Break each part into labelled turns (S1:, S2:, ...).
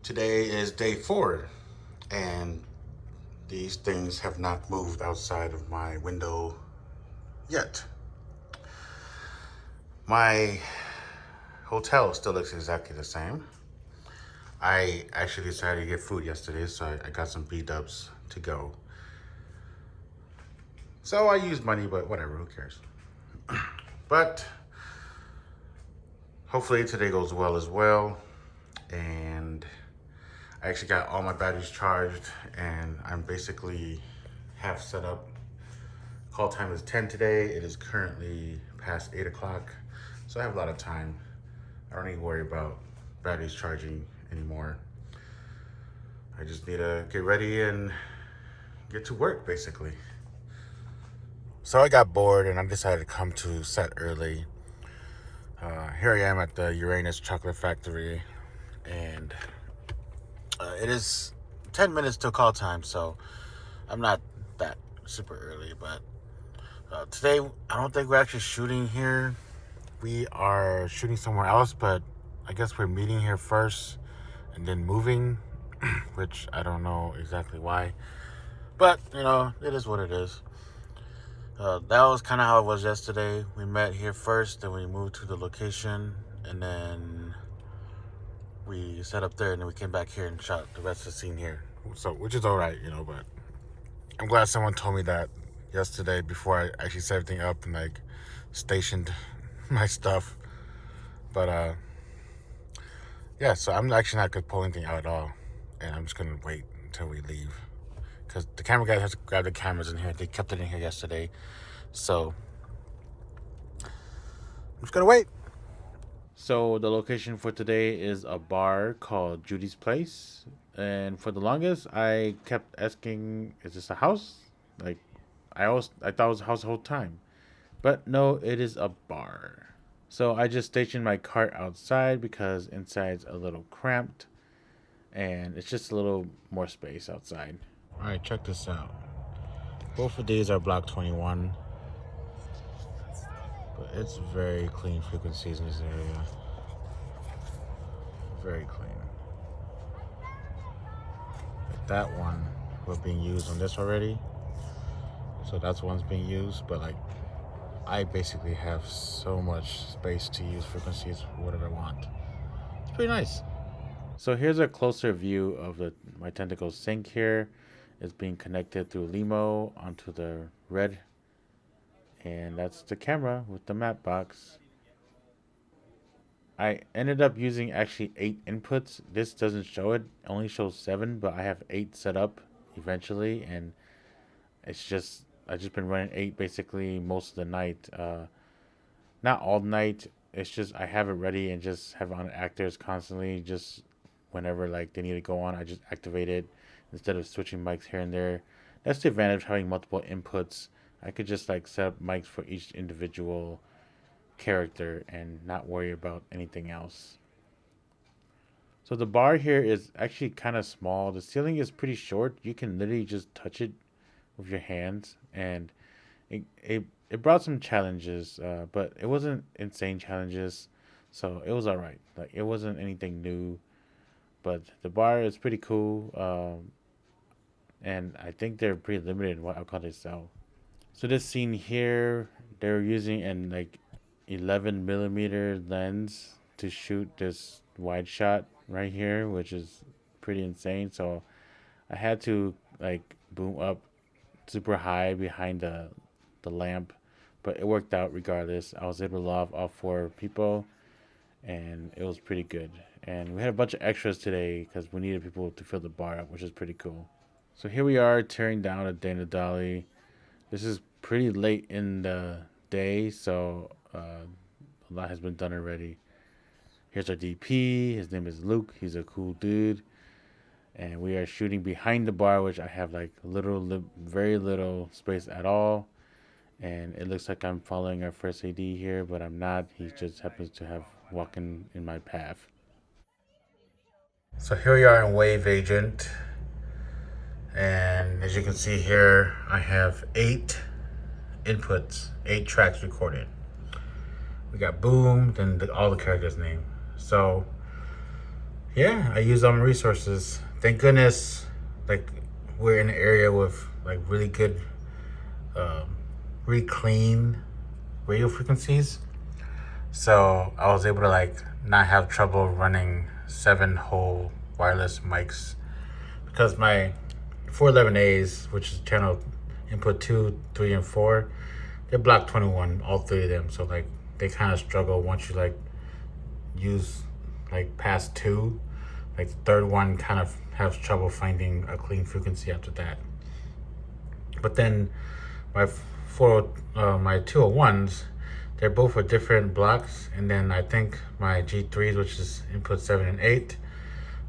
S1: Today is day 4, and these things have not moved outside of my window yet. My hotel still looks exactly the same. I actually decided to get food yesterday, so I got some B-dubs to go. So I used money, but whatever, who cares? But hopefully today goes well as well. And I actually got all my batteries charged, and I'm basically half set up. Call time is 10 today. It is currently past 8 o'clock, so I have a lot of time. I don't need to worry about batteries charging anymore. I just need to get ready and get to work, basically. So I got bored and I decided to come to set early. Here I am at the Uranus chocolate factory, and it is 10 minutes till call time, so I'm not that super early. But today, I don't think we're actually shooting here. We are shooting somewhere else, but I guess we're meeting here first and then moving, which I don't know exactly why. But, it is what it is. That was kind of how it was yesterday. We met here first, then we moved to the location, and then we set up there, and then we came back here and shot the rest of the scene here. So, which is all right, but I'm glad someone told me that yesterday before I actually set everything up and stationed my stuff. But yeah, so I'm actually not gonna pull anything out at all, and I'm just gonna wait until we leave, because the camera guys have to grab the cameras in here. They kept it in here yesterday, so I'm just gonna wait. So the location for today is a bar called Judy's Place, and for the longest I kept asking, "Is this a house?" Like I thought it was a house the whole time, but no, it is a bar. So I just stationed my cart outside because inside's a little cramped, and it's just a little more space outside. All right, check this out. Both of these are block 21, but it's very clean frequencies in this area. Very clean. Like that one was being used on this already, so that's one's being used. But I basically have so much space to use frequencies for whatever I want. It's pretty nice. So here's a closer view of my tentacle sink here. It's being connected through Limo onto the red, and that's the camera with the map box. I ended up using actually 8 inputs. This doesn't show it only shows 7, but I have 8 set up eventually, and I just been running 8 basically most of the night. Not all night. It's just I have it ready and just have it on actors constantly. Just whenever they need to go on, I just activate it instead of switching mics here and there. That's the advantage of having multiple inputs. I could just set up mics for each individual character and not worry about anything else. So the bar here is actually kind of small. The ceiling is pretty short. You can literally just touch it with your hands, and it brought some challenges, but it wasn't insane challenges, so it was all right. It wasn't anything new, but the bar is pretty cool, and I think they're pretty limited in what alcohol they sell. So this scene here, they're using an 11 millimeter lens to shoot this wide shot right here, which is pretty insane. So I had to boom up super high behind the lamp, but it worked out regardless. I was able to love all 4 people, and it was pretty good. And we had a bunch of extras today because we needed people to fill the bar up, which is pretty cool. So here we are tearing down a Dana Dolly. This is pretty late in the day, so a lot has been done already. Here's our DP. His name is Luke. He's a cool dude. And we are shooting behind the bar, which I have very little space at all. And it looks like I'm following our first AD here, but I'm not. He just happens to have walking in my path. So here we are in Wave Agent. And as you can see here, I have 8 inputs, 8 tracks recorded. We got Boom, then all the characters' name. So yeah, I use all my resources. Thank goodness, like we're in an area with like really good, um, really clean radio frequencies. So I was able to like not have trouble running 7 whole wireless mics because my 411As, which is channel input 2, 3, and 4, they're block 21, all 3 of them. So like they kind of struggle once you like use like past 2. Like the third one kind of has trouble finding a clean frequency after that. But then my my 201s, they're both for different blocks, and then I think my G3s, which is input 7 and 8,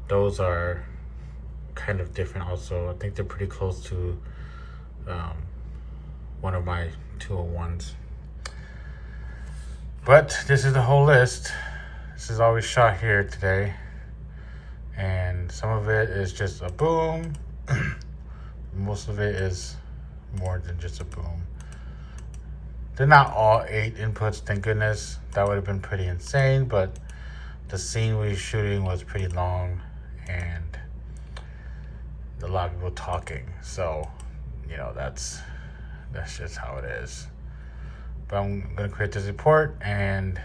S1: those are kind of different also. I think they're pretty close to one of my 201s. But this is the whole list. This is all we shot here today, and some of it is just a boom. Most of it is more than just a boom. They're not all 8 inputs, thank goodness. That would have been pretty insane, but the scene we were shooting was pretty long and a lot of people talking. So, you know, that's just how it is. But I'm gonna create this report and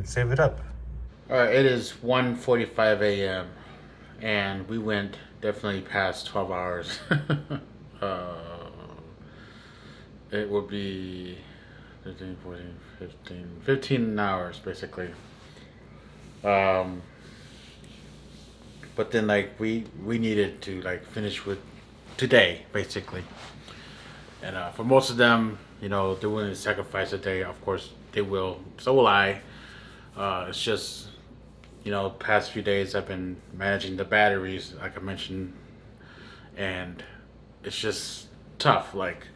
S1: save it up. All right, it is 1:45 a.m. and we went definitely past 12 hours. It would be 13, 14, 15 hours basically. But then like we needed to like finish with today basically. And for most of them, you know, they're willing to sacrifice a day. Of course they will. So will I. It's just, you know, past few days I've been managing the batteries like I mentioned, and it's just tough. Like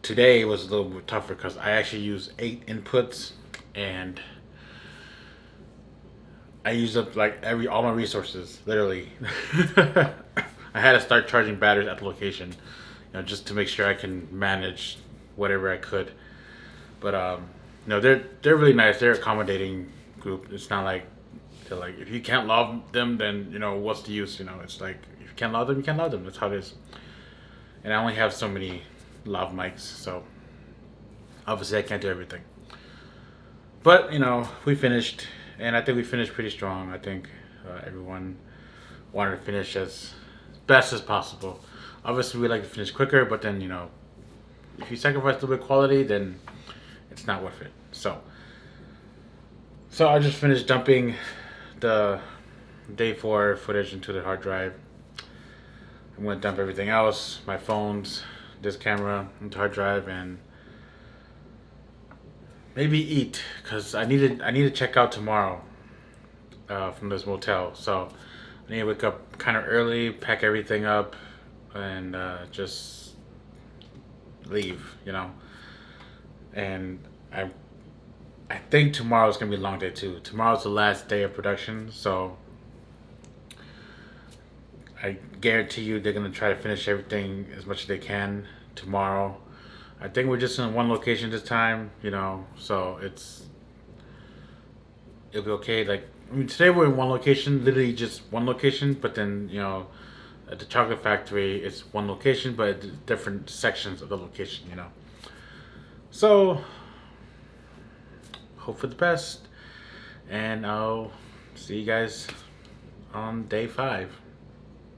S1: today was a little bit tougher because I actually used 8 inputs and I used up like all my resources literally. I had to start charging batteries at the location, you know, just to make sure I can manage whatever I could. But no, they're really nice. They're accommodating group. It's not like they're like, if you can't love them, then you know what's the use. You know, it's like if you can't love them, you can't love them. That's how it is. And I only have so many lav mics, so obviously I can't do everything. But you know, we finished, and I think we finished pretty strong. I think everyone wanted to finish as best as possible. Obviously, we like to finish quicker, but then you know, if you sacrifice a little bit of quality, then it's not worth it. So I just finished dumping the day 4 footage into the hard drive. I'm gonna dump everything else, my phones, this camera into hard drive, and maybe eat, because I need to check out tomorrow from this motel. So I need to wake up kind of early, pack everything up, and just leave, you know. And I think tomorrow's gonna be a long day too. Tomorrow's the last day of production, so I guarantee you they're gonna try to finish everything as much as they can tomorrow. I think we're just in one location this time, you know, so it'll be okay. Like, I mean, today we're in one location, literally just one location, but then, you know, at the chocolate factory, it's one location, but different sections of the location, you know. So, hope for the best, and I'll see you guys on day 5.